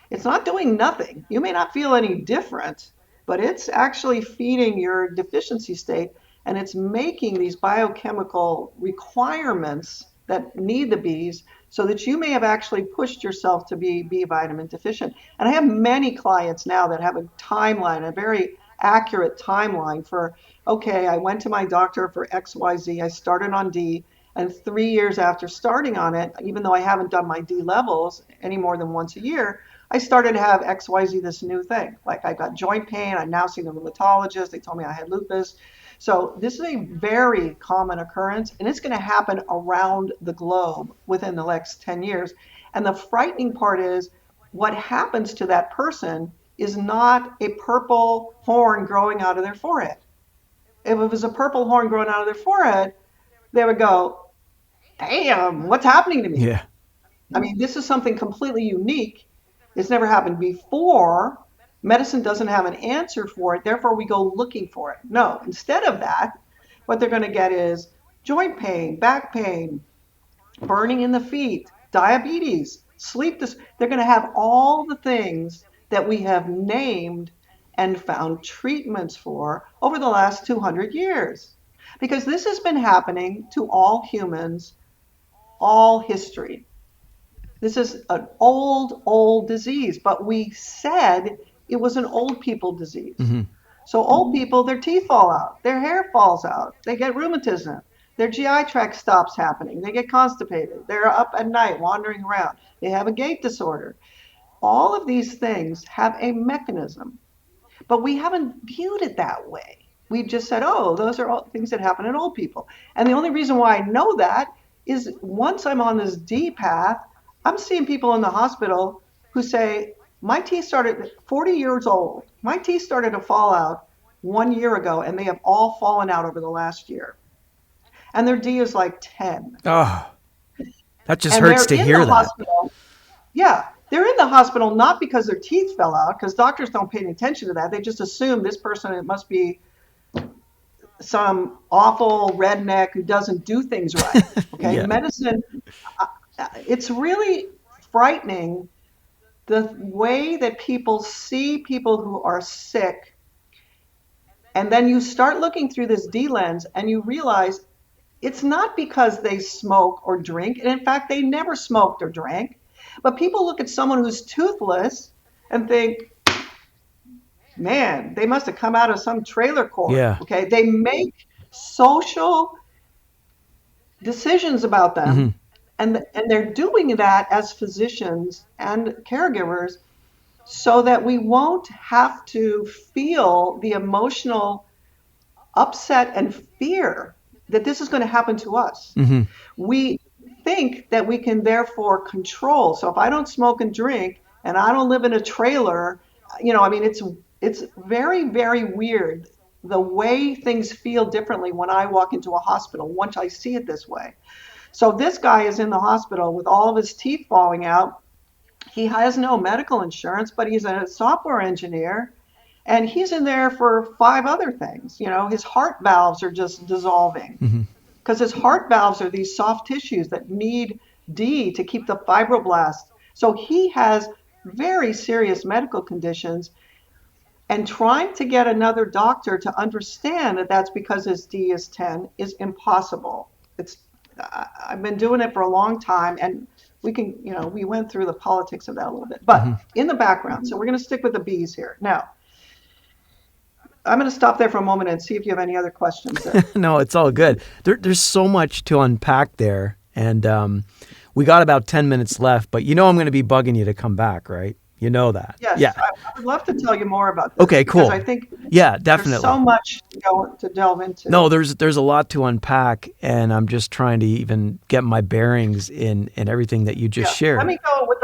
It's not doing nothing. You may not feel any different, but it's actually feeding your deficiency state and it's making these biochemical requirements that need the Bs so that you may have actually pushed yourself to be B vitamin deficient. And I have many clients now that have a timeline, a very accurate timeline for, okay, I went to my doctor for XYZ, I started on D, and 3 years after starting on it, even though I haven't done my D levels any more than once a year, I started to have XYZ, this new thing. Like I got joint pain. I now see the rheumatologist. They told me I had lupus. So this is a very common occurrence, and it's going to happen around the globe within the next 10 years. And the frightening part is what happens to that person is not a purple horn growing out of their forehead. If it was a purple horn growing out of their forehead, they would go, damn, what's happening to me? Yeah. I mean, this is something completely unique. It's never happened before. Medicine doesn't have an answer for it. Therefore, we go looking for it. No, instead of that, what they're going to get is joint pain, back pain, burning in the feet, diabetes, they're going to have all the things that we have named and found treatments for over the last 200 years. Because this has been happening to all humans all history. This is an old disease, but we said it was an old people disease. Hmm. So old people, their teeth fall out, their hair falls out, they get rheumatism, their GI tract stops happening, they get constipated, they're up at night wandering around, they have a gait disorder. All of these things have a mechanism, but we haven't viewed it that way. We've just said, oh, those are all things that happen in old people. And the only reason why I know that is once I'm on this D path, I'm seeing people in the hospital who say, my teeth started 40 years old. My teeth started to fall out 1 year ago, and they have all fallen out over the last year. And their D is like 10. Oh, that just And hurts they're to in hear the that. hospital. Yeah, they're in the hospital not because their teeth fell out, because doctors don't pay any attention to that. They just assume this person, it must be some awful redneck who doesn't do things right. Okay, Yeah. medicine, it's really frightening the way that people see people who are sick. And then you start looking through this D lens and you realize it's not because they smoke or drink. And in fact, they never smoked or drank. But people look at someone who's toothless and think, man, they must have come out of some trailer court. Yeah. Okay. They make social decisions about Hmm. them. And they're doing that as physicians and caregivers so that we won't have to feel the emotional upset and fear that this is going to happen to us. Hmm. We think that we can therefore control. So if I don't smoke and drink and I don't live in a trailer, I mean, it's very, very weird the way things feel differently when I walk into a hospital once I see it this way. So this guy is in the hospital with all of his teeth falling out. He has no medical insurance, but he's a software engineer. And he's in there for 5 other things. His heart valves are just dissolving Hmm. because his heart valves are these soft tissues that need D to keep the fibroblasts. So he has very serious medical conditions, and trying to get another doctor to understand that that's because his D is 10 is impossible. I've been doing it for a long time, and we went through the politics of that a little bit. But Hmm. in the background, so we're going to stick with the B's here. Now, I'm going to stop there for a moment and see if you have any other questions there. No, it's all good. There's so much to unpack there. And we got about 10 minutes left, but I'm going to be bugging you to come back, right? You know that. Yes, Yeah. I would love to tell you more about this. Okay, cool. Because I think Yeah, there's definitely. so much to delve into. No, there's a lot to unpack, and I'm just trying to even get my bearings in everything that you just shared. Let me go with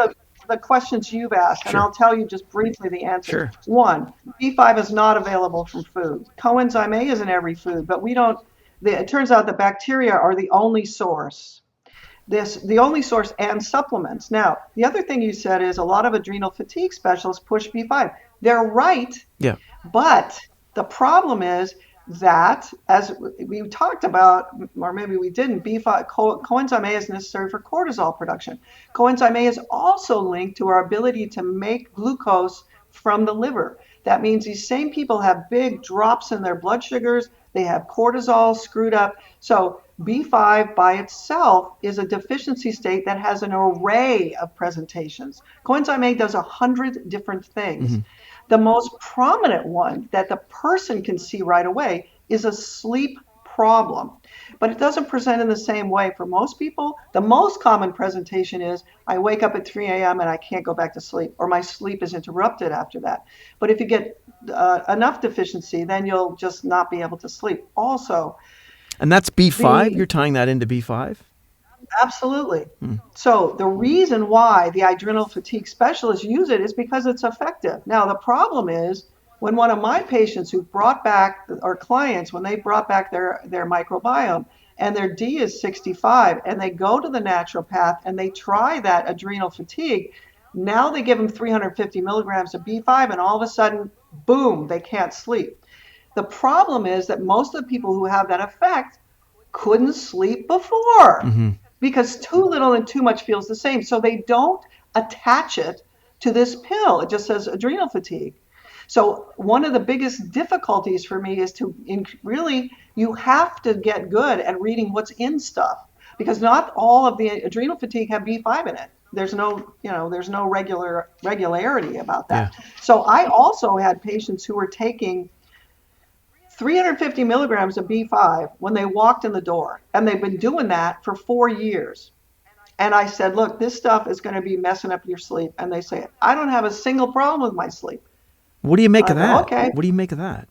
the questions you've asked, and Sure. I'll tell you just briefly the answers. Sure. 1, B5 is not available from food. Coenzyme A is in every food, but it turns out the bacteria are the only source. The only source and supplements. Now, the other thing you said is a lot of adrenal fatigue specialists push B5. They're right, Yeah. but the problem is that, as we talked about, or maybe we didn't, B5, coenzyme A is necessary for cortisol production. Coenzyme A is also linked to our ability to make glucose from the liver. That means these same people have big drops in their blood sugars. They have cortisol screwed up. So B5 by itself is a deficiency state that has an array of presentations. Coenzyme A does 100 different things. Mm-hmm. The most prominent one that the person can see right away is a sleep problem, but it doesn't present in the same way for most people. The most common presentation is I wake up at 3 a.m. and I can't go back to sleep, or my sleep is interrupted after that. But if you get enough deficiency, then you'll just not be able to sleep. Also, And that's B5? The- You're tying that into B5? Absolutely. So the reason why the adrenal fatigue specialists use it is because it's effective. Now, the problem is when one of my patients who brought back, or clients, when they brought back their microbiome and their D is 65 and they go to the naturopath and they try that adrenal fatigue, now they give them 350 milligrams of B5 and all of a sudden, boom, they can't sleep. The problem is that most of the people who have that effect couldn't sleep before. Mm-hmm. Because too little and too much feels the same. So they don't attach it to this pill. It just says adrenal fatigue. So one of the biggest difficulties for me is to really, you have to get good at reading what's in stuff, because not all of the adrenal fatigue have B5 in it. There's no, there's no regularity about Yeah. that. So I also had patients who were taking 350 milligrams of B5 when they walked in the door, and they've been doing that for 4 years. And I said, look, this stuff is going to be messing up your sleep. And they say, I don't have a single problem with my sleep. What do you make of I go, that? okay. What do you make of that?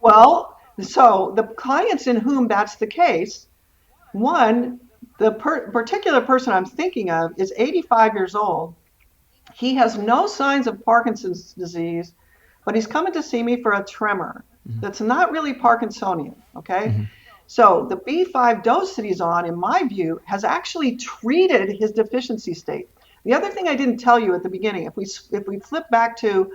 Well, so the clients in whom that's the case, one, the particular person I'm thinking of is 85 years old. He has no signs of Parkinson's disease, but he's coming to see me for a tremor that's not really Parkinsonian, okay? So the B5 dose that he's on, in my view, has actually treated his deficiency state. The other thing I didn't tell you at the beginning, if we flip back to,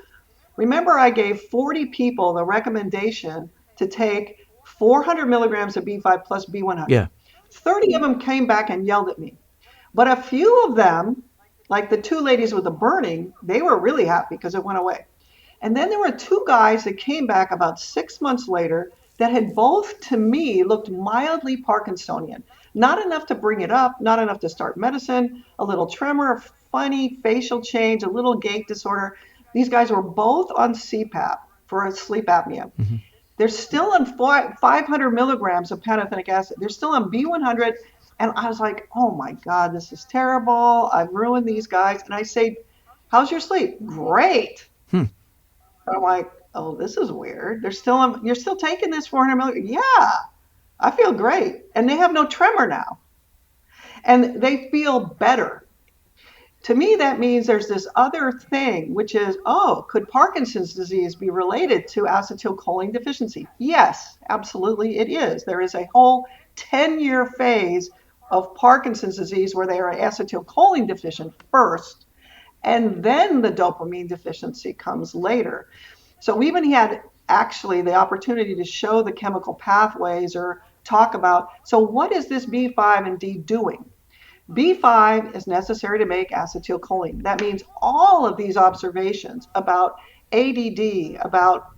remember I gave 40 people the recommendation to take 400 milligrams of B5 plus B100. Yeah. 30 of them came back and yelled at me. But a few of them, like the two ladies with the burning, they were really happy because it went away. And then there were two guys that came back about 6 months later that had both, to me, looked mildly Parkinsonian. Not enough to bring it up, not enough to start medicine, a little tremor, funny facial change, a little gait disorder. These guys were both on CPAP for sleep apnea. They're still on 500 milligrams of pantothenic acid. They're still on B100. And I was like, oh my God, this is terrible. I've ruined these guys. And I say, how's your sleep? Great. And I'm like, oh, this is weird. You're still taking this 400 milligrams? Yeah, I feel great. And they have no tremor now. And they feel better. To me, that means there's this other thing, which is, oh, could Parkinson's disease be related to acetylcholine deficiency? Yes, absolutely it is. There is a whole 10-year phase of Parkinson's disease where they are acetylcholine deficient first, and then the dopamine deficiency comes later. So we even had actually the opportunity to show the chemical pathways or talk about, so what is this B5 and D doing? B5 is necessary to make acetylcholine. That means all of these observations about ADD, about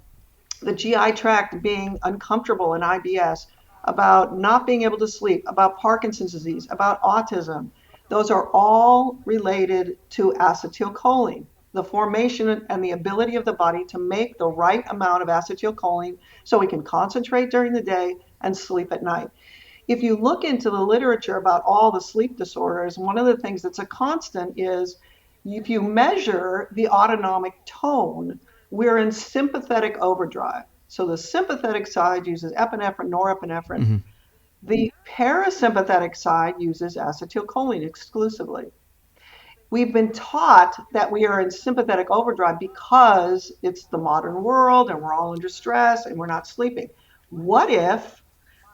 the GI tract being uncomfortable in IBS, about not being able to sleep, about Parkinson's disease, about autism, those are all related to acetylcholine, the formation and the ability of the body to make the right amount of acetylcholine so we can concentrate during the day and sleep at night. If you look into the literature about all the sleep disorders, one of the things that's a constant is if you measure the autonomic tone, we're in sympathetic overdrive. So the sympathetic side uses epinephrine, norepinephrine. The parasympathetic side uses acetylcholine exclusively. We've been taught that we are in sympathetic overdrive because it's the modern world and we're all under stress and we're not sleeping. What if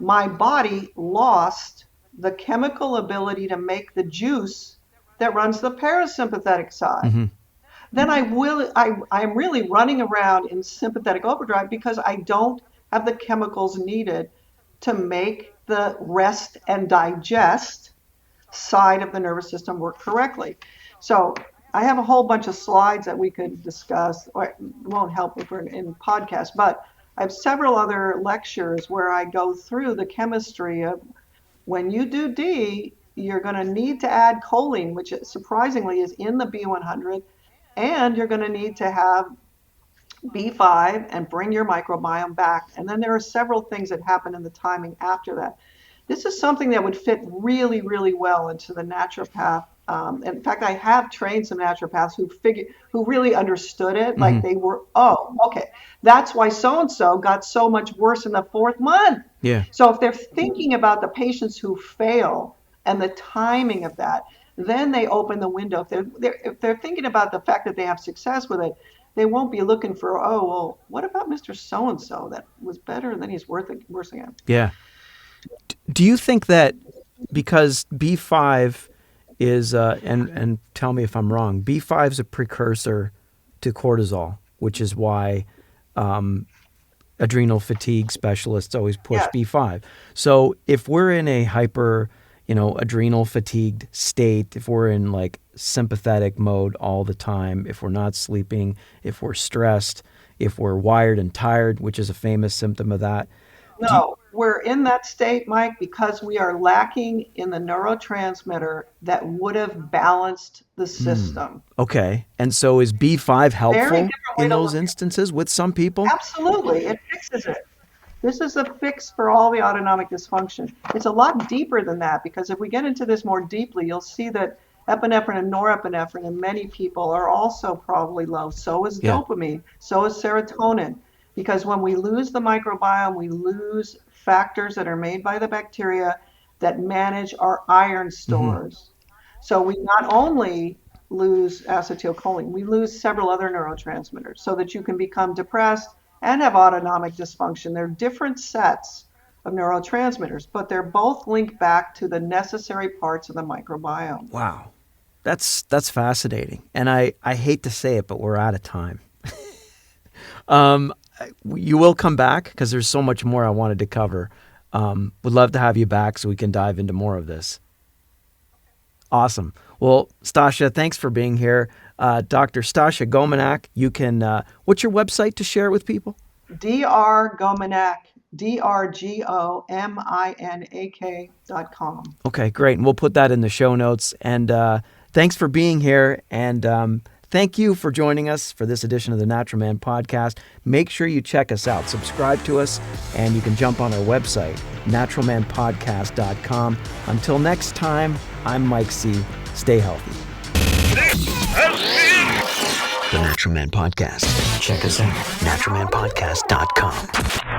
my body lost the chemical ability to make the juice that runs the parasympathetic side? Then I'm really running around in sympathetic overdrive because I don't have the chemicals needed to make the rest and digest side of the nervous system work correctly. So I have a whole bunch of slides that we could discuss, or it won't help if we're in podcast, but I have several other lectures where I go through the chemistry of when you do D, you're going to need to add choline, which surprisingly is in the B100, and you're going to need to have B5 and bring your microbiome back. And then there are several things that happen in the timing after that. This is something that would fit really, really well into the naturopath. In fact, I have trained some naturopaths who really understood it. Like they were, oh, okay, that's why so-and-so got so much worse in the 4th month. Yeah. So if they're thinking about the patients who fail and the timing of that, then they open the window. If they're thinking about the fact that they have success with it, they won't be looking for, oh, well, what about Mr. So-and-so that was better and then he's worse again. Yeah. Do you think that because B5 is, and tell me if I'm wrong, B5 is a precursor to cortisol, which is why adrenal fatigue specialists always push B5. So if we're in a hyper, adrenal fatigued state, if we're in like sympathetic mode all the time, if we're not sleeping, if we're stressed, if we're wired and tired, which is a famous symptom of that. Do you, No, we're in that state, Mike, because we are lacking in the neurotransmitter that would have balanced the system. okay. And so is B5 Very helpful different way in to those look at instances with some people? it. Absolutely, it fixes it. This is a fix for all the autonomic dysfunction. It's a lot deeper than that because if we get into this more deeply, you'll see that epinephrine and norepinephrine in many people are also probably low. So is Yeah. dopamine, so is serotonin. Because when we lose the microbiome, we lose factors that are made by the bacteria that manage our iron stores. So we not only lose acetylcholine, we lose several other neurotransmitters so that you can become depressed and have autonomic dysfunction. They're different sets of neurotransmitters, but they're both linked back to the necessary parts of the microbiome. Wow. That's fascinating. And I hate to say it, but we're out of time. You will come back because there's so much more I wanted to cover. Would love to have you back so we can dive into more of this. Awesome. Well, Stasha, thanks for being here. Dr. Stasha Gominak, you can, what's your website to share with people? Dr. Goiminak, DrGominak.com. Okay, great. And we'll put that in the show notes. And thanks for being here. And thank you for joining us for this edition of the Natural Man Podcast. Make sure you check us out. Subscribe to us, and you can jump on our website, naturalmanpodcast.com. Until next time, I'm Mike C. Stay healthy. This has been The Natural Man Podcast. Check us out, naturalmanpodcast.com.